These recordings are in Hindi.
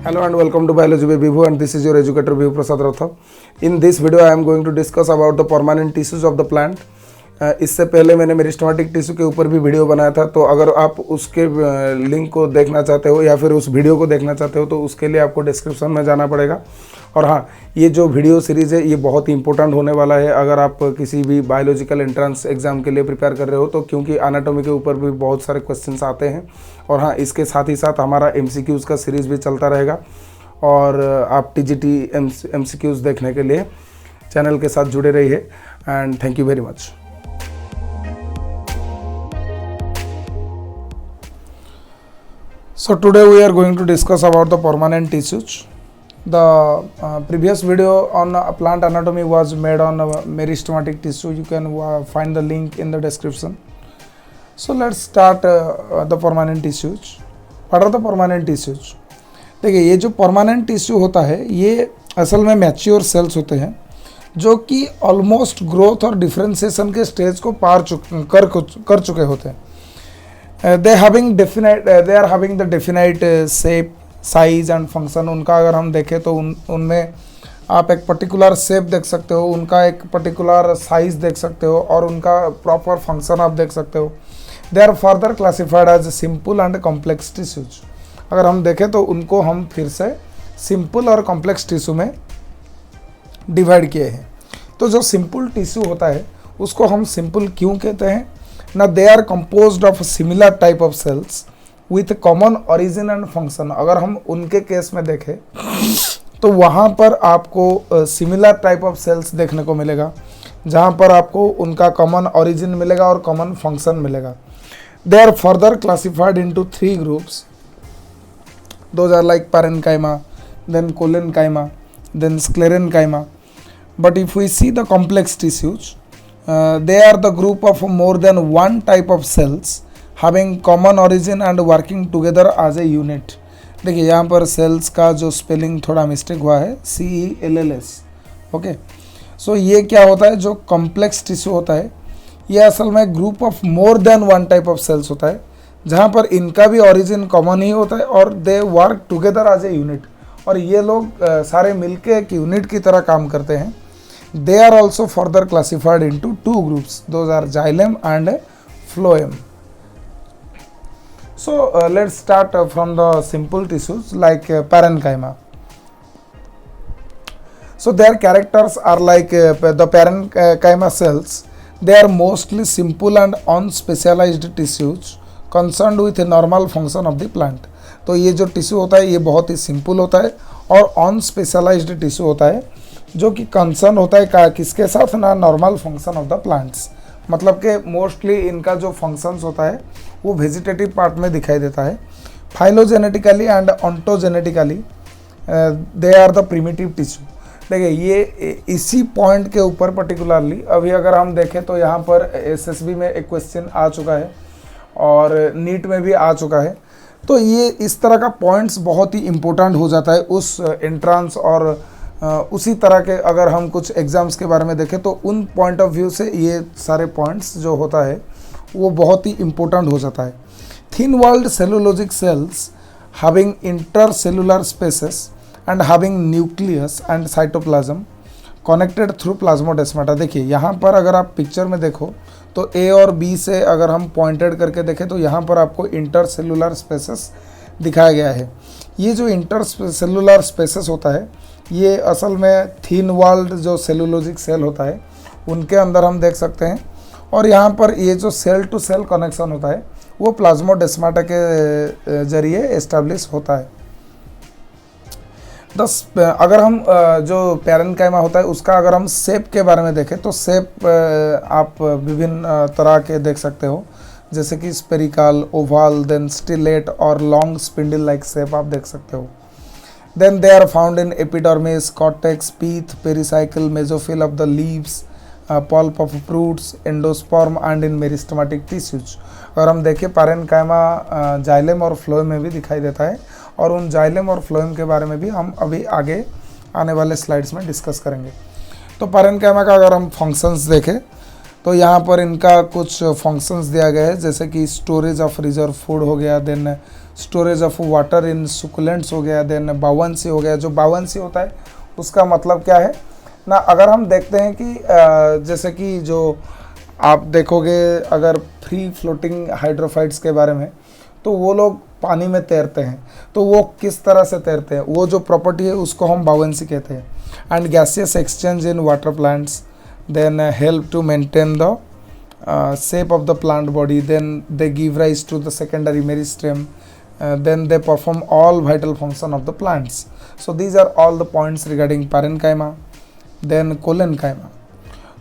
Hello and welcome to Biology by Vibhu, and this is your educator Vibhu Prasad Rathav. In this video I am going to discuss about the permanent tissues of the plant. इससे पहले मैंने मेरिस्टेमेटिक टिश्यू के ऊपर भी वीडियो बनाया था, तो अगर आप उसके लिंक को देखना चाहते हो या फिर उस वीडियो को देखना चाहते हो तो उसके लिए आपको डिस्क्रिप्शन में जाना पड़ेगा। और हाँ, ये जो वीडियो सीरीज़ है ये बहुत ही इंपॉर्टेंट होने वाला है अगर आप किसी भी बायोलॉजिकल एंट्रेंस एग्जाम के लिए प्रिपेयर कर रहे हो, तो क्योंकि एनाटॉमी के ऊपर भी बहुत सारे क्वेश्चंस आते हैं। और हाँ, इसके साथ ही साथ हमारा MCQs का सीरीज़ भी चलता रहेगा और आप TGT MCQs देखने के लिए चैनल के साथ जुड़े रहिए। And thank you very much. So today we are going to discuss about the permanent tissues. The previous video on plant anatomy was made on meristematic tissue. You can find the link in the description. So let's start the permanent tissues. What are the permanent tissues? देखिए, ये जो permanent tissue होता है ये असल में मैच्योर सेल्स होते हैं जो कि ऑलमोस्ट ग्रोथ और डिफ्रेंसिएशन के स्टेज को पार कर चुके होते हैं। they are having the definite shape, size and function। उनका अगर हम देखें तो उनमें आप एक पर्टिकुलर शेप देख सकते हो, उनका एक पर्टिकुलर साइज देख सकते हो और उनका प्रॉपर फंक्शन आप देख सकते हो। They are further classified as simple and complex tissues. अगर हम देखें तो उनको हम फिर से सिंपल और कॉम्प्लेक्स टिश्यू में डिवाइड किए हैं। तो जो सिंपल टिश्यू होता है उसको हम सिंपल क्यों कहते हैं ना? They are composed of similar type of cells with common origin and function. अगर हम उनके केस में देखें तो वहाँ पर आपको सिमिलर टाइप ऑफ सेल्स देखने को मिलेगा जहाँ पर आपको उनका कॉमन ओरिजिन मिलेगा और कॉमन फंक्शन मिलेगा। They are further classified into 3 groups. Those are like parenchyma, then collenchyma, then sclerenchyma. But if we see the complex tissues, they are the group of more than one type of cells having common origin and working together as a unit। देखिए यहाँ पर सेल्स का जो स्पेलिंग थोड़ा मिस्टेक हुआ है, CELLS। ओके, सो ये क्या होता है, जो कॉम्प्लेक्स टिश्यू होता है ये असल में group of more than one type of cells होता है जहाँ पर इनका भी ओरिजिन कॉमन ही होता है और they work together as a unit. और ये लोग सारे मिलके एक यूनिट की तरह काम करते हैं। They are also further classified into 2 groups. Those are xylem and phloem. So let's start from the simple tissues like parenchyma. So their characters are like the parenchyma cells. They are mostly simple and unspecialized tissues concerned with a normal function of the plant. तो ये जो टिश्यू होता है ये बहुत ही सिंपल होता है और अनस्पेशलाइज्ड टिश्यू होता है जो कि कंसर्न होता है किसके साथ ना? Normal function of the plants. मतलब कि मोस्टली इनका जो फंक्शंस होता है वो वेजिटेटिव पार्ट में दिखाई देता है। Phylogenetically and ontogenetically they are the primitive tissue. देखिए ये इसी पॉइंट के ऊपर पर्टिकुलरली अभी अगर हम देखें तो यहाँ पर SSB में एक क्वेश्चन आ चुका है और नीट में भी आ चुका है। तो ये इस तरह का पॉइंट्स बहुत ही इम्पोर्टेंट हो जाता है उस एंट्रांस और उसी तरह के अगर हम कुछ एग्ज़ाम्स के बारे में देखें तो उन पॉइंट ऑफ व्यू से ये सारे पॉइंट्स जो होता है वो बहुत ही इम्पोर्टेंट हो जाता है। Thin walled cellulosic cells having intercellular spaces and having nucleus and cytoplasm connected through plasmodesmata. देखिए यहाँ पर अगर आप पिक्चर में देखो तो A और B से अगर हम पॉइंटेड करके देखें तो यहाँ पर आपको इंटरसेलुलर स्पेसेस दिखाया गया है। ये जो इंटरसेलुलर स्पेसेस होता है ये असल में थिन वॉल्ड जो सेलुलोजिक सेल होता है उनके अंदर हम देख सकते हैं। और यहाँ पर ये जो सेल टू सेल कनेक्शन होता है वो प्लाज्मोडेस्माटा के जरिए एस्टेब्लिश होता है। अगर हम जो पैरेन्काइमा होता है उसका अगर हम शेप के बारे में देखें तो शेप आप विभिन्न तरह के देख सकते हो, जैसे कि स्पेरिकल, ओवल, देन स्टिलेट और लॉन्ग स्पिंडल लाइक शेप आप देख सकते हो। Then they are found in epidermis, cortex, pith, pericycle, mesophyll of the leaves, pulp of fruits, endosperm and in meristematic tissues। अगर हम देखें पैरेन्काइमा जाइलम और फ्लोएम में भी दिखाई देता है और उन जाइलम और फ्लोएम के बारे में भी हम अभी आगे आने वाले स्लाइड्स में डिस्कस करेंगे। तो पैरेन्काइमा का अगर हम फंक्शंस देखें तो यहाँ पर इनका कुछ फंक्शंस दिया गया है, जैसे कि स्टोरेज ऑफ रिजर्व फूड हो गया, then storage of water in succulents हो गया, देन बावनसी हो गया। जो बावनसी होता है उसका मतलब क्या है ना, अगर हम देखते हैं कि जैसे कि जो आप देखोगे अगर फ्री फ्लोटिंग हाइड्रोफाइट्स के बारे में, तो वो लोग पानी में तैरते हैं, तो वो किस तरह से तैरते हैं, वो जो प्रॉपर्टी है उसको हम बावनसी कहते हैं। And gaseous exchange in water plants then help to maintain the shape of the plant body, then they give rise to the secondary meristem, then they perform all vital function of the plants. So these are all the points regarding parenchyma. Then collenchyma.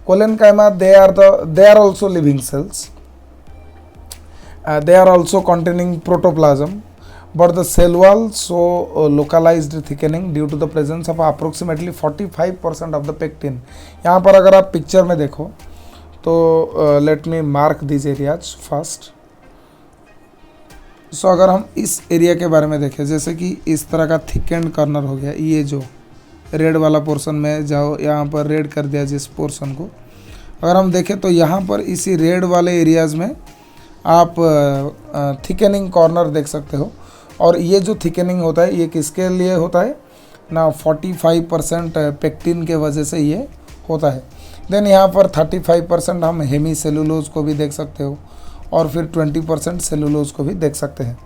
Collenchyma, they are also living cells. They are also containing protoplasm, but the cell wall show localized thickening due to the presence of approximately 45% of the pectin. यहाँ पर अगर आप पिक्चर में देखो तो let me mark this areas first. So अगर हम इस एरिया के बारे में देखें, जैसे कि इस तरह का थिकेंड कॉर्नर हो गया, ये जो रेड वाला पोर्शन में जाओ, यहाँ पर रेड कर दिया जिस पोर्शन को, अगर हम देखें तो यहाँ पर इसी रेड वाले एरियाज़ में आप थिकेनिंग कॉर्नर देख सकते हो। और ये जो थिकनिंग होता है ये किसके लिए होता है ना, 45% पेक्टिन के वजह से ये होता है। देन यहाँ पर 35% हम हेमी सेलुलोज को भी देख सकते हो, और फिर 20% सेलुलोज को भी देख सकते हैं।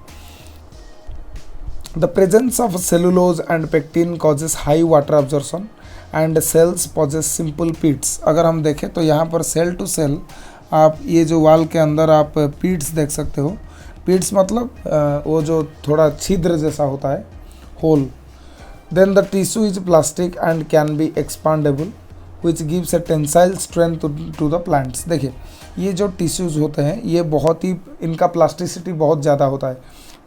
The presence of cellulose and pectin causes high water absorption and cells possess simple pits. अगर हम देखें तो यहाँ पर सेल टू सेल आप ये जो वाल के अंदर आप पीट्स देख सकते हो। पीट्स मतलब वो जो थोड़ा छिद्र जैसा होता है, hole. Then the tissue is plastic and can be expandable which gives a tensile strength to the plants. देखिए ये जो टिश्यूज़ होते हैं ये बहुत ही, इनका प्लास्टिसिटी बहुत ज़्यादा होता है,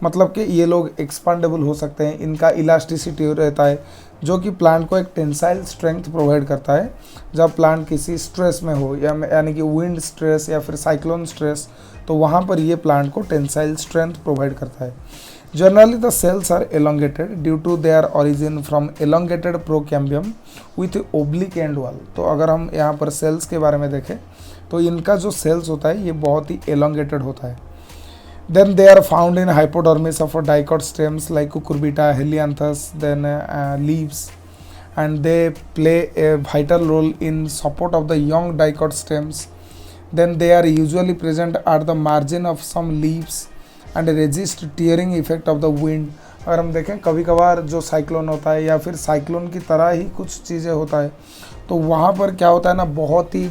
मतलब कि ये लोग एक्सपांडेबल हो सकते हैं, इनका इलास्टिसिटी रहता है जो कि प्लांट को एक टेंसाइल स्ट्रेंथ प्रोवाइड करता है जब प्लांट किसी स्ट्रेस में हो, या यानी कि विंड स्ट्रेस या फिर साइक्लोन स्ट्रेस, तो वहाँ पर ये प्लांट को टेंसाइल स्ट्रेंथ प्रोवाइड करता है। Generally the cells are elongated due to their origin from elongated procambium with oblique end wall. तो अगर हम यहाँ पर सेल्स के बारे में देखें तो इनका जो सेल्स होता है ये बहुत ही एलोंगेटेड होता है। Then they are found in hypodermis of dicot stems like cucurbita, helianthus, then leaves, and they play a vital role in support of the young dicot stems. Then they are usually present at the margin of some leaves and resist tearing effect of the wind. अगर हम देखें कभी कभार जो साइक्लोन होता है या फिर साइक्लोन की तरह ही कुछ चीज़ें होता है, तो वहाँ पर क्या होता है ना, बहुत ही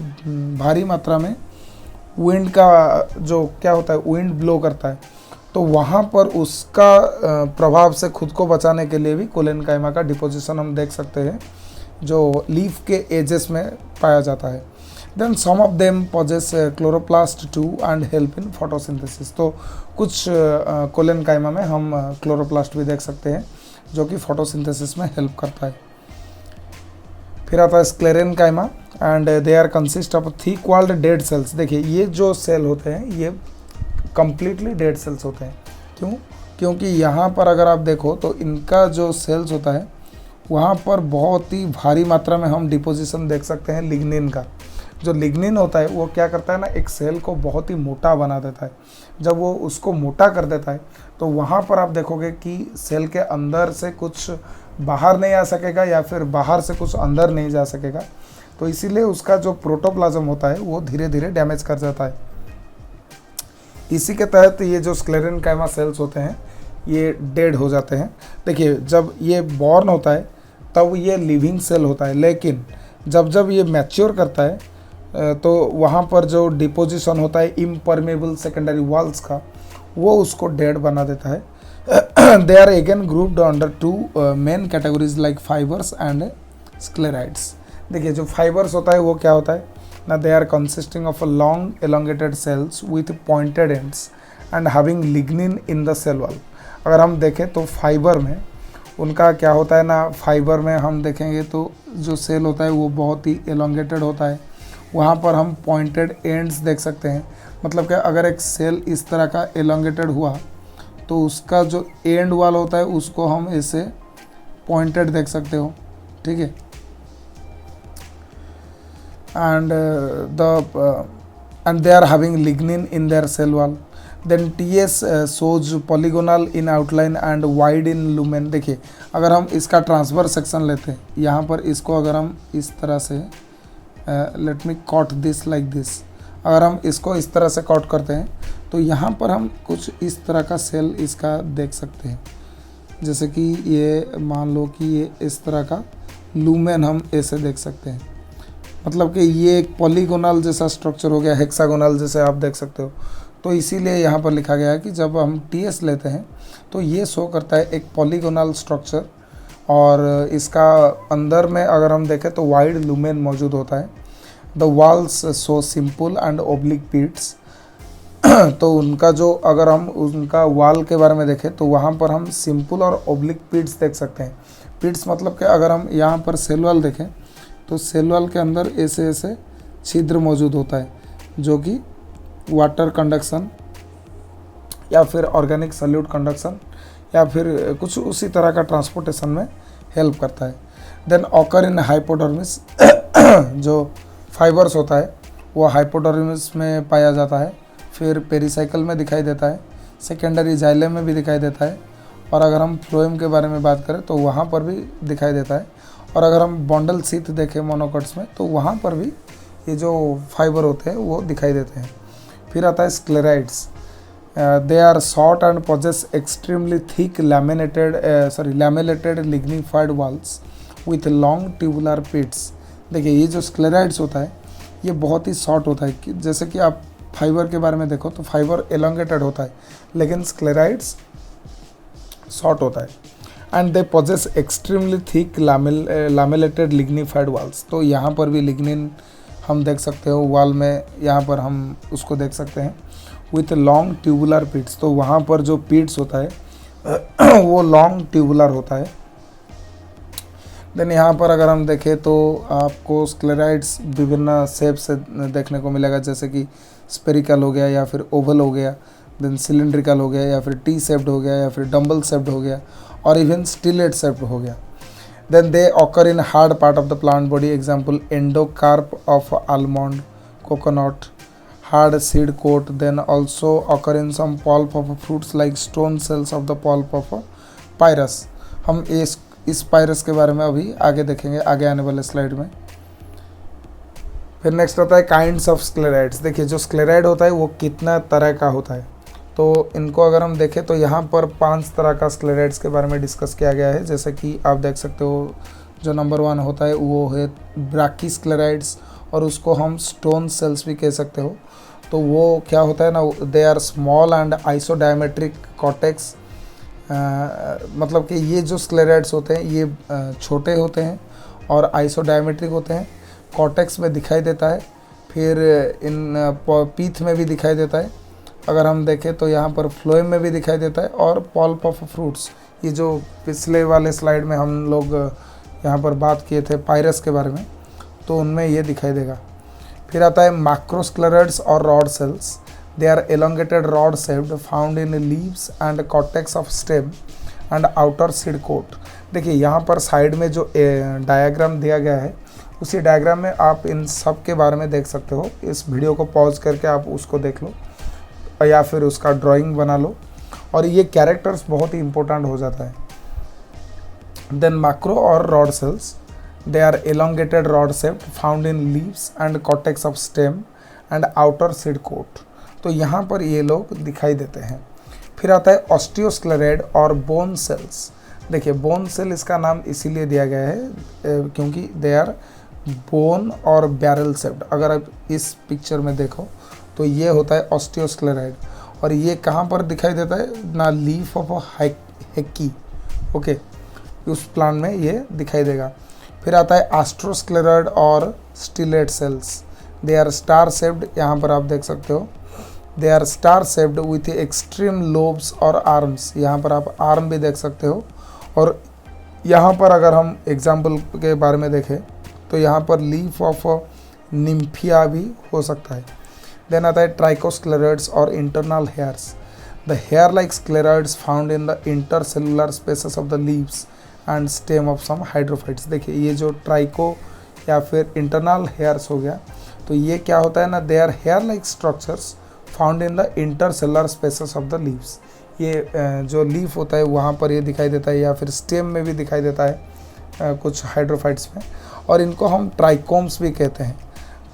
भारी मात्रा में विंड का जो क्या होता है, विंड ब्लो करता है, तो वहाँ पर उसका प्रभाव से खुद को बचाने के लिए भी कोलेनकाइमा का डिपोजिशन हम देख सकते हैं जो लीफ के एजेस में पाया जाता है। Then some of them possess chloroplast too and help in photosynthesis. तो कुछ कोलेनकाइमा में हम क्लोरोप्लास्ट भी देख सकते हैं जो कि फोटोसिंथेसिस में हेल्प करता है। फिर आता है sclerenchyma and they are consist of thick walled dead cells. देखिए ये जो सेल होते हैं ये कम्प्लीटली डेड सेल्स होते हैं। क्यों? क्योंकि यहाँ पर अगर आप देखो तो इनका जो सेल्स होता है वहाँ पर बहुत ही भारी मात्रा में हम डिपोजिशन देख सकते हैं लिग्निन का। जो लिग्निन होता है वो क्या करता है ना, एक सेल को बहुत ही मोटा बना देता है। जब वो उसको मोटा कर देता है तो वहाँ पर आप देखोगे कि सेल के अंदर से कुछ बाहर नहीं आ सकेगा या फिर बाहर से कुछ अंदर नहीं जा सकेगा, तो इसीलिए उसका जो प्रोटोप्लाज्म होता है वो धीरे धीरे डैमेज कर जाता है। इसी के तहत ये जो स्क्लेरेनकाइमा सेल्स होते हैं ये डेड हो जाते हैं। देखिए जब ये बॉर्न होता है तब ये लिविंग सेल होता है, लेकिन जब ये मैच्योर करता है तो वहाँ पर जो डिपोजिशन होता है इम्परमेबल सेकेंडरी वॉल्स का, वो उसको डेड बना देता है। They are again grouped under two main categories like fibres and sclereids. देखिए जो फाइबर्स होता है वो क्या होता है ना, they are consisting of a long elongated cells with pointed ends and having lignin in the cell wall. अगर हम देखें तो फाइबर में उनका क्या होता है ना, फाइबर में हम देखेंगे तो जो सेल होता है वो बहुत ही एलोंगेटेड होता है, वहाँ पर हम पॉइंटेड एंड्स देख सकते हैं। मतलब कि अगर एक सेल इस तरह का एलोंगेटेड हुआ तो उसका जो एंड वाल होता है उसको हम ऐसे पॉइंटेड देख सकते हो, ठीक है। And the and they are having lignin in their cell wall. Then TS shows polygonal in outline and wide in lumen. देखिए अगर हम इसका ट्रांसफर सेक्शन लेते हैं, यहाँ पर इसको अगर हम इस तरह से let me cut this like this, अगर हम इसको इस तरह से कट करते हैं तो यहाँ पर हम कुछ इस तरह का सेल इसका देख सकते हैं। जैसे कि ये मान लो कि ये इस तरह का लूमेन हम ऐसे देख सकते हैं, मतलब कि ये एक पॉलीगोनल जैसा स्ट्रक्चर हो गया, हेक्सागोनल जैसे आप देख सकते हो। तो इसीलिए यहाँ पर लिखा गया है कि जब हम TS लेते हैं तो ये शो करता है एक पॉलीगोनल स्ट्रक्चर, और इसका अंदर में अगर हम देखें तो वाइड लूमेन मौजूद होता है। The walls show simple and oblique pits. तो उनका जो अगर हम उनका वॉल के बारे में देखें तो वहाँ पर हम सिंपल और ओब्लिक पिट्स देख सकते हैं। पिट्स मतलब कि अगर हम यहाँ पर सेल वॉल देखें तो सेल वॉल के अंदर ऐसे ऐसे छिद्र मौजूद होता है, जो कि वाटर कंडक्शन या फिर ऑर्गेनिक सॉल्यूट कंडक्शन या फिर कुछ उसी तरह का ट्रांसपोर्टेशन में हेल्प करता है। देन ऑकर इन हाइपोडर्मिस, जो फाइबर्स होता है वो हाइपोडर्मिस में पाया जाता है, फिर पेरिसाइकल में दिखाई देता है, सेकेंडरी जाइलम में भी दिखाई देता है, और अगर हम फ्लोएम के बारे में बात करें तो वहाँ पर भी दिखाई देता है। और अगर हम बॉन्डल सीथ देखें मोनोकॉट्स में तो वहाँ पर भी ये जो फाइबर होते हैं वो दिखाई देते हैं। फिर आता है sclereids. They are short and possess extremely thick laminated lignified walls with long tubular pits. देखिए ये जो स्क्लेराइड्स होता है ये बहुत ही शॉर्ट होता है, कि जैसे कि आप फाइबर के बारे में देखो तो फाइबर एलोंगेटेड होता है, लेकिन स्क्लेराइड्स शॉर्ट होता है। And they possess extremely thick laminated lignified walls. तो यहाँ पर भी लिग्निन हम देख सकते हो वॉल में, यहाँ पर हम उसको देख सकते हैं विथ लॉन्ग ट्यूबुलर पिट्स। तो वहाँ पर जो पिट्स होता है वो लॉन्ग ट्यूबुलर होता है। देन यहाँ पर अगर हम देखें तो आपको स्क्लेराइड्स विभिन्न शेप से देखने को मिलेगा, जैसे कि स्पेरिकल हो गया या फिर ओवल हो गया, देन सिलेंड्रिकल हो गया या फिर टी शेप्ड हो गया या फिर डम्बल शेप्ड हो गया, और इवन स्टिलेट शेप्ड हो गया। Then they occur in hard part of the plant body. Example, endocarp of almond, coconut, hard seed coat. Then also occur in some pulp of fruits like stone cells of the pulp of pyrus. हम इस पायरस के बारे में अभी आगे देखेंगे आगे आने वाले स्लाइड में। फिर नेक्स्ट आता है काइंड्स ऑफ स्क्लेराइड्स। देखिए जो स्क्लेराइड होता है वो कितना तरह का होता है, तो इनको अगर हम देखें तो यहाँ पर 5 तरह का स्क्लेराइड्स के बारे में डिस्कस किया गया है। जैसे कि आप देख सकते हो जो नंबर 1 होता है वो है ब्राकी स्क्लेराइड्स, और उसको हम स्टोन सेल्स भी कह सकते हो। तो वो क्या होता है ना, they are small and isodiametric cortex, मतलब कि ये जो स्क्लेराइड्स होते हैं ये छोटे होते हैं और आइसोडायमेट्रिक होते हैं, कॉर्टेक्स में दिखाई देता है, फिर इन पीथ में भी दिखाई देता है। अगर हम देखें तो यहाँ पर फ्लोएम में भी दिखाई देता है, और पल्प ऑफ फ्रूट्स, ये जो पिछले वाले स्लाइड में हम लोग यहाँ पर बात किए थे पायरस के बारे में, तो उनमें ये दिखाई देगा। फिर आता है मैक्रोस्क्लेराइड्स और rod cells. They are elongated rod shaped found in leaves and cortex of stem and outer seed coat. देखिए यहाँ पर साइड में जो डायग्राम दिया गया है उसी डायग्राम में आप इन सब के बारे में देख सकते हो। इस वीडियो को पॉज करके आप उसको देख लो या फिर उसका ड्राइंग बना लो, और ये कैरेक्टर्स बहुत ही इंपॉर्टेंट हो जाता है। देन मैक्रो और rod cells, they are elongated rod shaped found in leaves and cortex of stem and outer seed coat. तो यहाँ पर ये लोग दिखाई देते हैं। फिर आता है ऑस्टियोस्क्लेराइड और बोन सेल्स। देखिए बोन सेल इसका नाम इसीलिए दिया गया है क्योंकि दे आर बोन और बैरल शेप्ड। अगर आप इस पिक्चर में देखो तो ये होता है ऑस्टियोस्क्लेराइड, और ये कहाँ पर दिखाई देता है ना, लीफ ऑफ हेक्की, ओके, उस प्लांट में ये दिखाई देगा। फिर आता है एस्ट्रोस्क्लेराइड और stellate cells. They are star shaped, यहाँ पर आप देख सकते हो, they are star shaped with extreme lobes और आर्म्स। यहाँ पर आप आर्म भी देख सकते हो, और यहाँ पर अगर हम एग्जाम्पल के बारे में देखें तो यहाँ पर लीफ ऑफ निम्फिया भी हो सकता है। देन आता है ट्राइकोस्क्लेराइड्स और internal hairs. The hair like sclereids found in the intercellular spaces of the leaves and stem of some hydrophytes. देखिए ये जो ट्राइको या फिर इंटरनल हेयर्स हो गया, तो ये क्या होता है ना, they are hair like structures found in the intercellular spaces of the leaves. ये जो लीफ होता है वहाँ पर ये दिखाई देता है, या फिर स्टेम में भी दिखाई देता है कुछ हाइड्रोफाइट्स में, और इनको हम ट्राइकोम्स भी कहते हैं।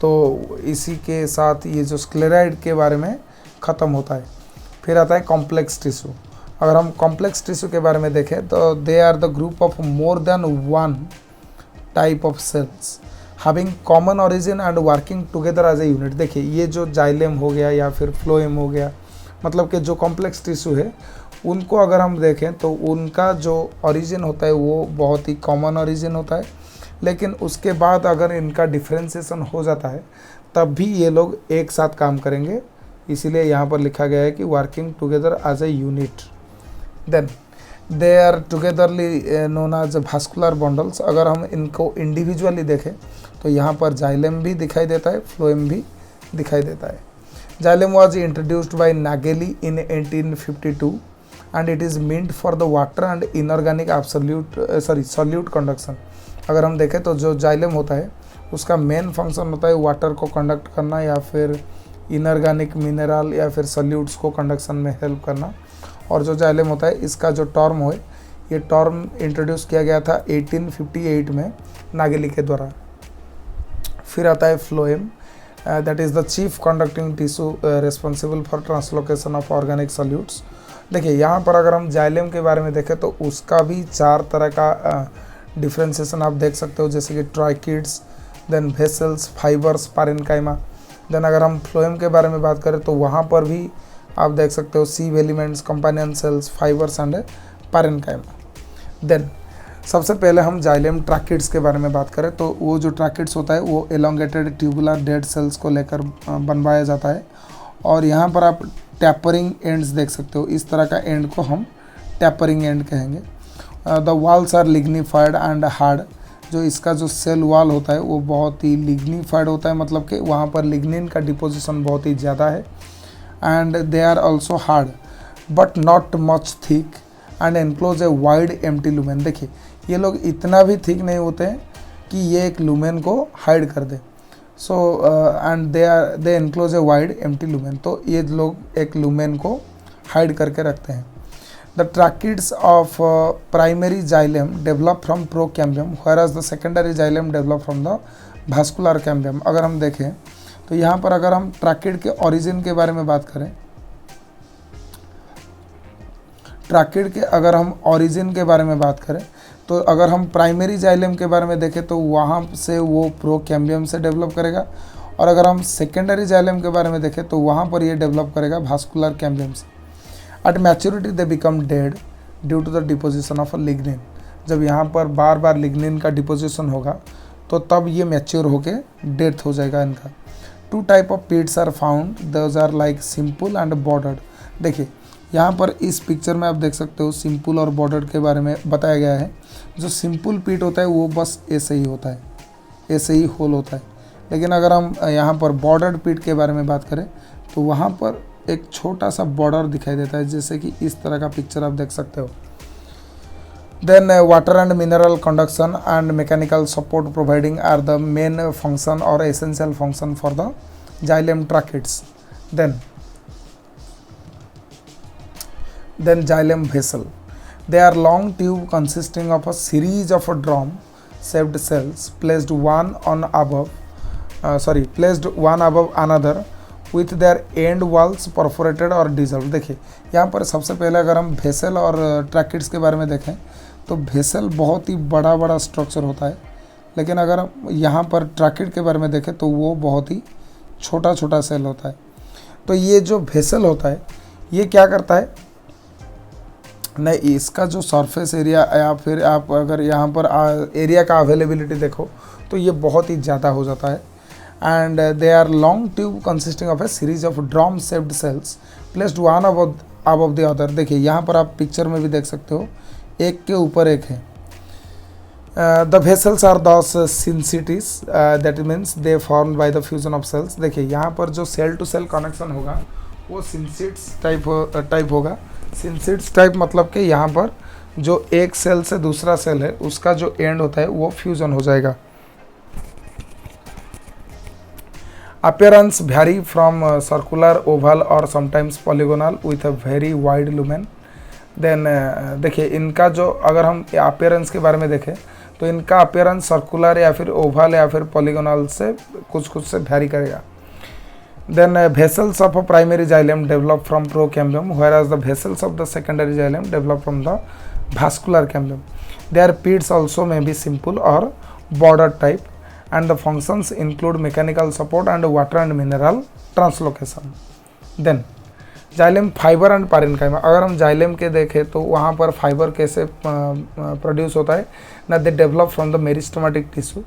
तो इसी के साथ ये जो स्क्लेराइड के बारे में ख़त्म होता है। फिर आता है कॉम्प्लेक्स टिश्यू। अगर हम कॉम्प्लेक्स टिश्यू के बारे में देखें तो they are the group of more than one type of cells having common origin and working together as a unit. देखिए ये जो जाइलेम हो गया या फिर फ्लोएम हो गया, मतलब कि जो कॉम्प्लेक्स टिश्यू है उनको अगर हम देखें तो उनका जो ओरिजिन होता है वो बहुत ही कॉमन ओरिजिन होता है, लेकिन उसके बाद अगर इनका डिफ्रेंसिएशन हो जाता है तब भी ये लोग एक साथ काम करेंगे, इसीलिए यहाँ पर लिखा गया है कि working together as a unit. Then they are togetherly known as vascular bundles. अगर हम इनको इंडिविजुअली देखें तो यहाँ पर जाइलेम भी दिखाई देता है, फ्लोएम भी दिखाई देता है। Xylem was introduced by Nageli in 1852 and it is meant for the water and inorganic solute conduction। अगर हम देखें तो जो जाइलेम होता है उसका मेन फंक्शन होता है वाटर को कंडक्ट करना, या फिर इनऑर्गेनिक मिनरल या फिर सॉल्यूट्स को कंडक्शन में हेल्प करना। और जो जाइलेम होता है इसका जो टर्म है, ये टर्म इंट्रोड्यूस किया गया था 1858 में नागेली के द्वारा। फिर आता है phloem, that is the chief conducting tissue responsible for translocation of organic solutes। देखिए यहाँ पर अगर हम जाइलेम के बारे में देखें तो उसका भी 4 तरह का डिफ्रेंसिएशन आप देख सकते हो, जैसे कि ट्राइकिड्स, देन वेसल्स, फाइबर्स, पारेन्काइमा। देन अगर हम फ्लोएम के बारे में बात करें तो वहाँ पर भी आप देख सकते हो sieve elements, companion cells, fibres and parenchyma. Then सबसे पहले हम जाइलेम ट्रैकिड्स के बारे में बात करें तो वो जो ट्रैकिड्स होता है वो एलोंगेटेड ट्यूबुलर डेड सेल्स को लेकर बनवाया जाता है, और यहाँ पर आप टैपरिंग एंड्स देख सकते हो। इस तरह का एंड को हम टैपरिंग एंड कहेंगे। The walls are lignified and hard. जो इसका जो सेल वॉल होता है वो बहुत ही लिग्निफाइड होता है, मतलब कि वहाँ पर लिग्निन का डिपोजिशन बहुत ही ज़्यादा है। And they are also hard but not much thick and enclose a wide empty lumen. देखिए ये लोग इतना भी थिक नहीं होते हैं कि ये एक लुमेन को हाइड कर दे। So and they enclose a wide empty lumen. तो ये लोग एक लुमेन को हाइड करके रखते हैं। The tracheids of primary xylem develop from procambium whereas the secondary xylem develop from the vascular cambium. अगर हम देखें तो यहाँ पर अगर हम ट्रैकिड के ओरिजिन के बारे में बात करें, ट्रैकिड के अगर हम ओरिजिन के बारे में बात करें तो अगर हम प्राइमरी जाइलेम के बारे में देखें तो वहाँ से वो प्रोकैम्बियम से डेवलप करेगा, और अगर हम सेकेंडरी जाइलेम के बारे में देखें तो वहाँ पर ये डेवलप करेगा भास्कुलर कैम्बियम से। At maturity they become dead due to the deposition of a lignin. जब यहाँ पर बार बार लिग्निन का डिपोजिशन होगा तो तब ये मैच्योर होके डेथ हो जाएगा इनका। 2 type of pits are found, those are like simple and bordered. देखिए यहाँ पर इस पिक्चर में आप देख सकते हो सिंपल और बॉर्डर्ड के बारे में बताया गया है। जो सिंपल पीट होता है वो बस ऐसे ही होता है, ऐसे ही होल होता है, लेकिन अगर हम यहाँ पर बॉर्डर्ड पीट के बारे में बात करें तो वहाँ पर एक छोटा सा बॉर्डर दिखाई देता है, जैसे कि इस तरह का पिक्चर आप देख सकते हो। Then water and mineral conduction and mechanical support providing are the main function और essential function for the xylem tracheids. Then xylem vessel. They are long tube consisting of a series of drum-shaped cells placed one above another with their end walls perforated or dissolved। देखिए यहाँ पर सबसे पहले अगर हम वेसल और ट्रैकिड्स के बारे में देखें तो वेसल बहुत ही बड़ा स्ट्रक्चर होता है, लेकिन अगर हम यहाँ पर ट्रैकिड के बारे में देखें तो वो बहुत ही छोटा सेल होता है। तो ये जो वेसल होता है ये क्या करता है, नहीं इसका जो सरफेस एरिया या फिर आप अगर यहाँ पर एरिया का अवेलेबिलिटी देखो तो ये बहुत ही ज़्यादा हो जाता है। And they are long tube consisting of a series of drum shaped cells placed one above the other. देखिए यहाँ पर आप पिक्चर में भी देख सकते हो, एक के ऊपर एक है। The vessels are thus syncytia, that means they formed by the fusion of cells. देखिए यहाँ पर जो सेल टू सेल कनेक्शन होगा वो सिंसिट्स टाइप होगा। सिंसिट्स टाइप मतलब कि यहाँ पर जो एक सेल से दूसरा सेल है उसका जो एंड होता है वो फ्यूजन हो जाएगा। appearance vary from circular, oval or sometimes polygonal with a very wide lumen. Then देखिए इनका जो अगर हम appearance के बारे में देखें तो इनका appearance सर्कुलर या फिर ओवल या फिर पॉलीगोनल से कुछ से वैरी करेगा. Then vessels of a primary xylem develop from procambium, whereas the vessels of the secondary xylem develop from the vascular cambium. Their pits also may be simple or border type, and the functions include mechanical support and water and mineral translocation. Then xylem fibre and parenchyma. अगर हम जाइलेम के देखें तो वहाँ पर फाइबर कैसे प्रोड्यूस होता है ना. They develop from the meristematic tissue.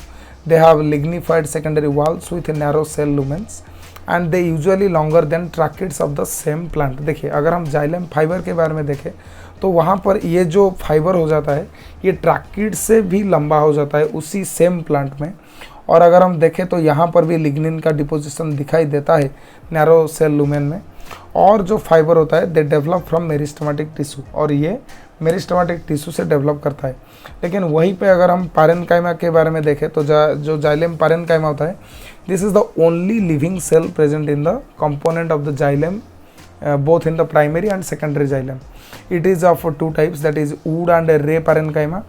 They have lignified secondary walls with narrow cell lumens and they usually longer than tracheids of the same plant. देखिए अगर हम जाइलेम फाइबर के बारे में देखें तो वहाँ पर ये जो फाइबर हो जाता है ये ट्रैकिड से भी लंबा हो जाता है उसी सेम प्लांट में. और अगर हम देखें तो यहाँ पर भी लिग्निन का डिपोजिशन दिखाई देता है नैरो सेल लुमेन में. और जो फाइबर होता है दे डेवलप फ्रॉम मेरिस्टेमेटिक टिश्यू, और ये मेरिस्टेमेटिक टिश्यू से डेवलप करता है. लेकिन वहीं पे अगर हम पैरेन्काइमा के बारे में देखें तो जो जाइलेम पैरेन्काइमा होता है this is the only living cell present in the component of the xylem both in the primary and secondary xylem. It is of two types, that is wood and ray parenchyma.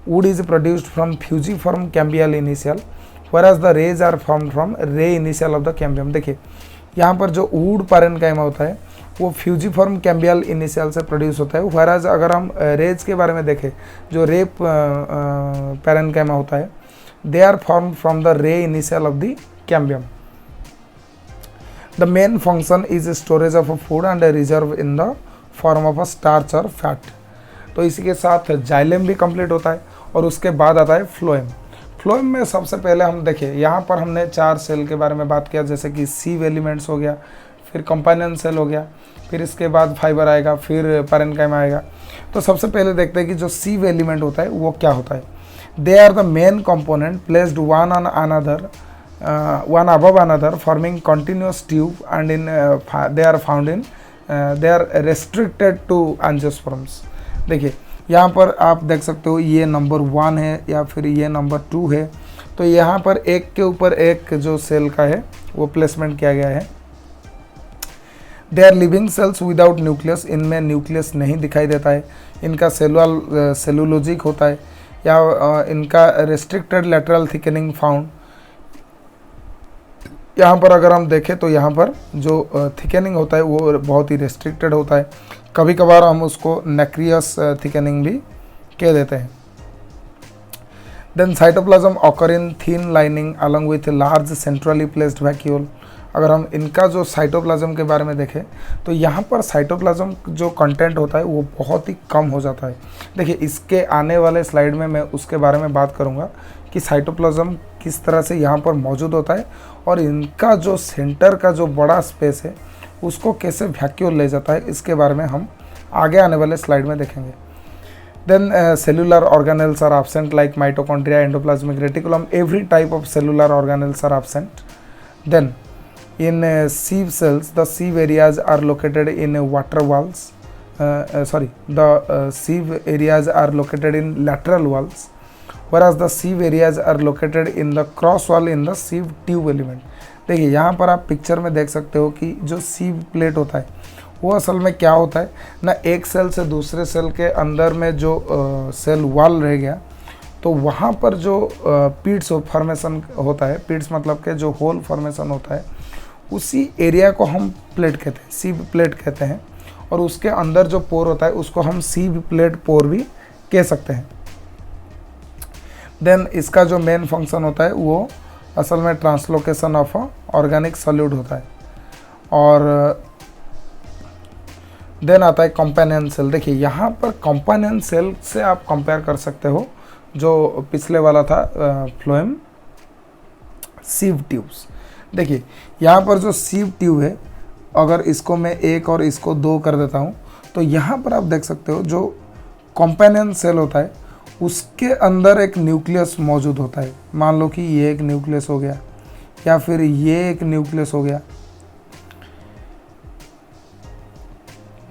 Wood is produced from fusiform cambial initial, whereas the rays are formed from ray initial of the cambium. देखिए यहाँ पर जो wood parenchyma होता है वो फ्यूजीफॉर्म कैम्बियल इनिशियल से प्रोड्यूस होता है. whereas अगर हम रेज के बारे में देखें जो रे पैरेन्काइमा होता है they are form from the ray initial of the cambium. The main function is storage of a food and a reserve in the form of a starch or fat. तो इसी के साथ जाइलेम भी कंप्लीट होता है और उसके बाद आता है फ्लोएम. फ्लोएम में सबसे पहले हम देखें यहाँ पर हमने 4 सेल के बारे में बात किया, जैसे कि सीव एलिमेंट्स हो गया, फिर कंपाइनन सेल हो गया, फिर इसके बाद फाइबर आएगा, फिर पैरेन्काइमा आएगा. तो सबसे पहले देखते हैं कि जो सीव एलिमेंट होता है वो क्या होता है. They are the main component placed one on another one above another forming continuous tube and they are found in they are restricted to angiosperms. देखिए यहाँ पर आप देख सकते हो ये नंबर 1 है या फिर ये नंबर 2 है. तो यहाँ पर एक के ऊपर एक जो सेल का है वो प्लेसमेंट किया गया है. They are living cells without nucleus. इनमें न्यूक्लियस नहीं दिखाई देता है. इनका सेलुलोजिक होता है या इनका रेस्ट्रिक्टेड लेटरल थिकनिंग फाउंड. यहाँ पर अगर हम देखें तो यहाँ पर जो थिकनिंग होता है वो बहुत ही रेस्ट्रिक्टेड होता है. कभी कभार हम उसको नेक्रियस थिकनिंग भी कह देते हैं. Then cytoplasm occur in thin lining along with large centrally placed vacuole. अगर हम इनका जो साइटोप्लाज्म के बारे में देखें तो यहाँ पर साइटोप्लाज्म जो कंटेंट होता है वो बहुत ही कम हो जाता है. देखिए इसके आने वाले स्लाइड में मैं उसके बारे में बात करूँगा कि साइटोप्लाज्म किस तरह से यहाँ पर मौजूद होता है और इनका जो सेंटर का जो बड़ा स्पेस है उसको कैसे वैक्यूल ले जाता है, इसके बारे में हम आगे आने वाले स्लाइड में देखेंगे. Then cellular organelles are absent like mitochondria, endoplasmic reticulum. Every type of cellular organelles are absent. Then in sieve cells the sieve areas are located in water walls. The sieve areas are located in lateral walls, whereas the sieve areas are located in the cross wall in the sieve tube element. देखिए यहाँ पर आप पिक्चर में देख सकते हो कि जो सीव प्लेट होता है वो असल में क्या होता है ना, एक सेल से दूसरे सेल के अंदर में जो सेल वॉल रह गया तो वहाँ पर जो पीट्स फॉर्मेशन होता है, पीट्स मतलब के जो होल फॉर्मेशन होता है उसी एरिया को हम प्लेट कहते हैं, सीव प्लेट कहते हैं. और उसके अंदर जो पोर होता है उसको हम सीव प्लेट पोर भी कह सकते हैं. देन इसका जो मेन फंक्शन होता है वो असल में ट्रांसलोकेशन ऑफ ऑर्गेनिक सॉल्यूट होता है. और देन आता है कंपेनियन सेल. देखिए यहाँ पर कंपेनियन सेल से आप कंपेयर कर सकते हो जो पिछले वाला था फ्लोएम सीव ट्यूब्स. देखिए यहाँ पर जो सीव ट्यूब है अगर इसको मैं 1 और इसको 2 कर देता हूँ तो यहाँ पर आप देख सकते हो जो कंपेनियन सेल होता है उसके अंदर एक न्यूक्लियस मौजूद होता है. मान लो कि ये एक न्यूक्लियस हो गया या फिर ये एक न्यूक्लियस हो गया.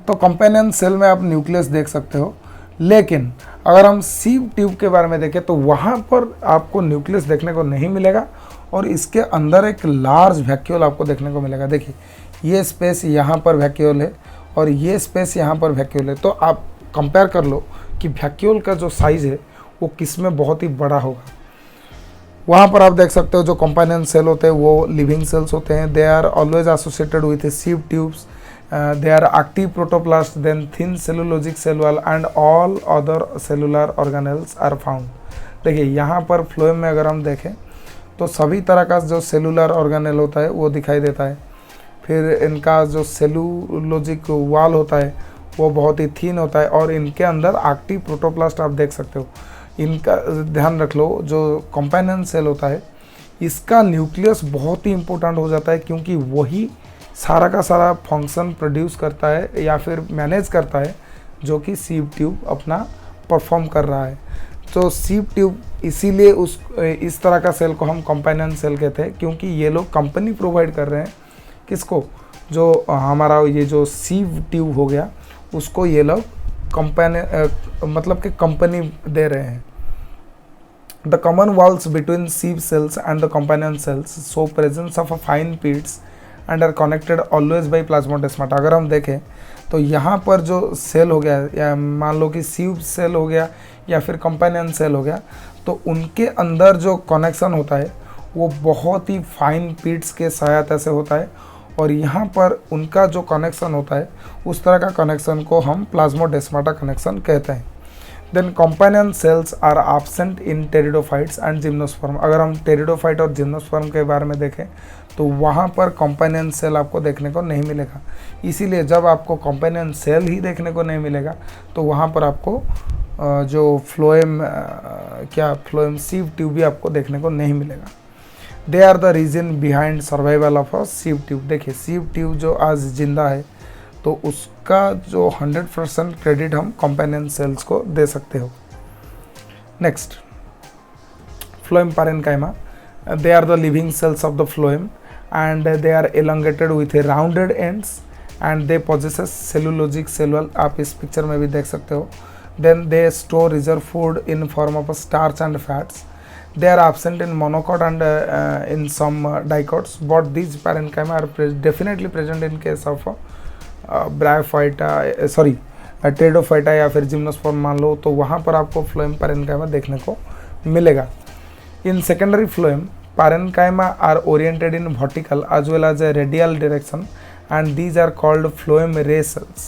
तो कंपेनियन सेल में आप न्यूक्लियस देख सकते हो. लेकिन अगर हम सीव ट्यूब के बारे में देखें तो वहाँ पर आपको न्यूक्लियस देखने को नहीं मिलेगा और इसके अंदर एक लार्ज वैक्यूल आपको देखने को मिलेगा। देखिए ये स्पेस यहाँ पर वैक्यूल है और ये स्पेस यहाँ पर वैक्यूल है, तो आप कंपेयर कर लो कि वैक्यूल का जो साइज़ है वो किस में बहुत ही बड़ा होगा। वहाँ पर आप देख सकते हो जो कंपाइनेंट सेल होते हैं वो लिविंग सेल्स होते हैं। They are always associated with sieve tubes, they are active protoplast, then thin cellulosic cell wall and all other cellular organelles are found। देखिए यहाँ पर फ्लोएम में अगर हम देखें तो सभी तरह का जो सेलुलर ऑर्गेनेल होता है वो दिखाई देता है। फिर इनका जो सेलुलोजिक वॉल होता है वो बहुत ही थीन होता है और इनके अंदर एक्टिव प्रोटोप्लास्ट आप देख सकते हो। इनका ध्यान रख लो, जो कंपाइनेंट सेल होता है इसका न्यूक्लियस बहुत ही इंपॉर्टेंट हो जाता है, क्योंकि वही सारा का सारा फंक्शन प्रोड्यूस करता है या फिर मैनेज करता है जो कि सीव ट्यूब अपना परफॉर्म कर रहा है। तो सीव ट्यूब इसीलिए इस तरह का सेल को हम कंपाइनेंट सेल कहते हैं, क्योंकि ये लोग कंपनी प्रोवाइड कर रहे हैं किसको, जो हमारा ये जो सीव ट्यूब हो गया उसको ये लोग मतलब कि कंपनी दे रहे हैं। The common walls between sieve cells and the companion cells show presence of a fine pits and are connected always by plasmodesmata. अगर हम देखें तो यहाँ पर जो सेल हो गया या मान लो कि सीव सेल हो गया या फिर कंपाइनेंट सेल हो गया, तो उनके अंदर जो कनेक्शन होता है वो बहुत ही फाइन पीड्स के सहायता से होता है और यहाँ पर उनका जो कनेक्शन होता है उस तरह का कनेक्शन को हम प्लाज्मोडेस्माटा कनेक्शन कहते हैं। Then companion cells are absent in pteridophytes and gymnosperm. अगर हम टेरिडोफाइट और जिम्नोस्पर्म के बारे में देखें तो वहाँ पर कंपाइनेंट सेल आपको देखने को नहीं मिलेगा। इसीलिए जब आपको कंपाइनेंट सेल ही देखने को नहीं मिलेगा तो वहाँ पर आपको जो फ्लोएम सीव ट्यूब भी आपको देखने को नहीं मिलेगा। They are the reason behind survival of a sieve tube. देखिए सीव ट्यूब जो आज जिंदा है तो उसका जो 100% क्रेडिट हम कंपाइनेंट सेल्स को दे सकते हो। Next, phloem parenchyma. They are the living cells of the phloem and they are elongated with a rounded ends and they possesses cellulosic cell wall। आप इस पिक्चर में भी देख सकते हो। then they store reserve food in form of starch and fats। they are absent in monocot and in some dicots, but these parenchyma are definitely present in case of bryophyta, pteridophyta या फिर जिम्नोस्पर्म मान लो, तो वहाँ पर आपको फ्लोएम पैरेन्काइमा देखने को मिलेगा। इन secondary phloem parenchyma are oriented in vertical as well as a radial direction and these are called phloem ray cells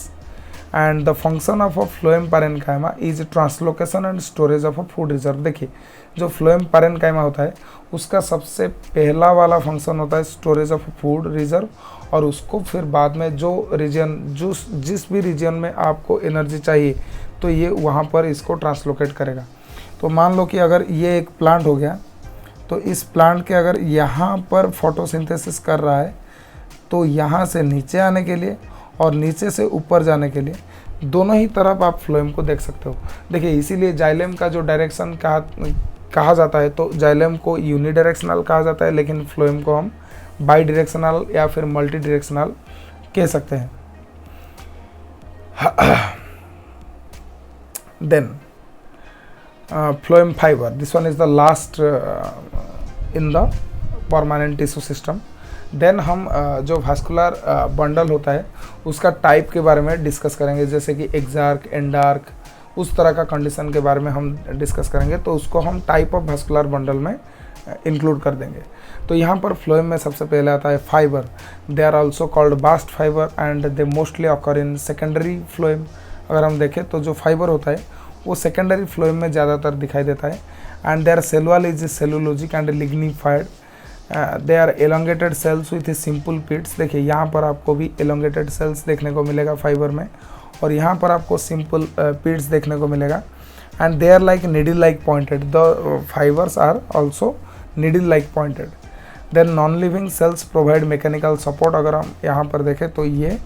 and the function of a phloem parenchyma is translocation and storage of a food reserve। देखिए जो phloem parenchyma होता है उसका सबसे पहला वाला फंक्शन होता है स्टोरेज ऑफ फूड रिजर्व, और उसको फिर बाद में जो रीजन जिस भी रीजन में आपको एनर्जी चाहिए तो ये वहाँ पर इसको ट्रांसलोकेट करेगा। तो मान लो कि अगर ये एक प्लांट हो गया तो इस प्लांट के अगर यहाँ पर फोटोसिंथेसिस कर रहा है तो यहाँ से नीचे आने के लिए और नीचे से ऊपर जाने के लिए दोनों ही तरफ आप फ्लोएम को देख सकते हो। देखिए इसीलिए जाइलेम का जो डायरेक्शन कहा जाता है तो जाइलेम को यूनि डायरेक्शनल कहा जाता है, लेकिन फ्लोएम को हम बाई डायरेक्शनल या फिर मल्टी डायरेक्शनल कह सकते हैं। Then phloem fiber, this one is the last in the permanent tissue system। देन हम जो वास्कुलर बंडल होता है उसका टाइप के बारे में डिस्कस करेंगे, जैसे कि एक्सार्क, एंडार्क, उस तरह का कंडीशन के बारे में हम डिस्कस करेंगे, तो उसको हम टाइप ऑफ वास्कुलर बंडल में इंक्लूड कर देंगे। तो यहाँ पर फ्लोएम में सबसे पहले आता है fibre. They are also called bast fibre and they mostly occur in secondary phloem. अगर हम देखें तो जो फाइबर होता है वो सेकेंडरी फ्लोएम में ज़्यादातर दिखाई देता है and their cell wall is cellulosic and lignified. They are elongated cells with simple pits. देखिए यहाँ पर आपको भी एलोंगेटेड सेल्स देखने को मिलेगा फाइबर में, और यहाँ पर आपको सिंपल पिट्स देखने को मिलेगा and they are like needle like pointed. The fibres are also needle like pointed. Then non living cells provide mechanical support. अगर हम यहाँ पर देखें तो ये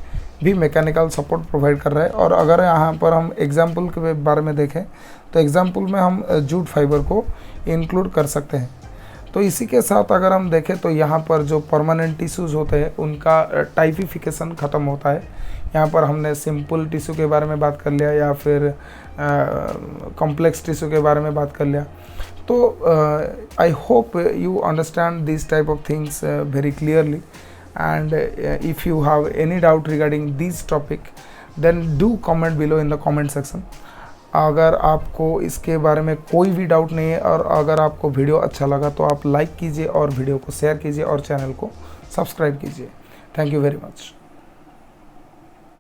भी मैकेनिकल सपोर्ट प्रोवाइड कर रहा है। और अगर यहाँ पर हम एग्जाम्पल के बारे में देखें तो एग्जाम्पल में हम जूट फाइबर को इंक्लूड कर सकते हैं। तो इसी के साथ अगर हम देखें तो यहाँ पर जो परमानेंट टिश्यूज़ होते हैं उनका टाइपिफिकेशन ख़त्म होता है। यहाँ पर हमने सिंपल टिश्यू के बारे में बात कर लिया या फिर कॉम्प्लेक्स टिश्यू के बारे में बात कर लिया। तो I hope you understand these type of things very clearly, and if you have any doubt regarding this topic then do comment below in the comment section। अगर आपको इसके बारे में कोई भी डाउट नहीं है और अगर आपको वीडियो अच्छा लगा तो आप लाइक कीजिए और वीडियो को शेयर कीजिए और चैनल को सब्सक्राइब कीजिए। Thank you very much.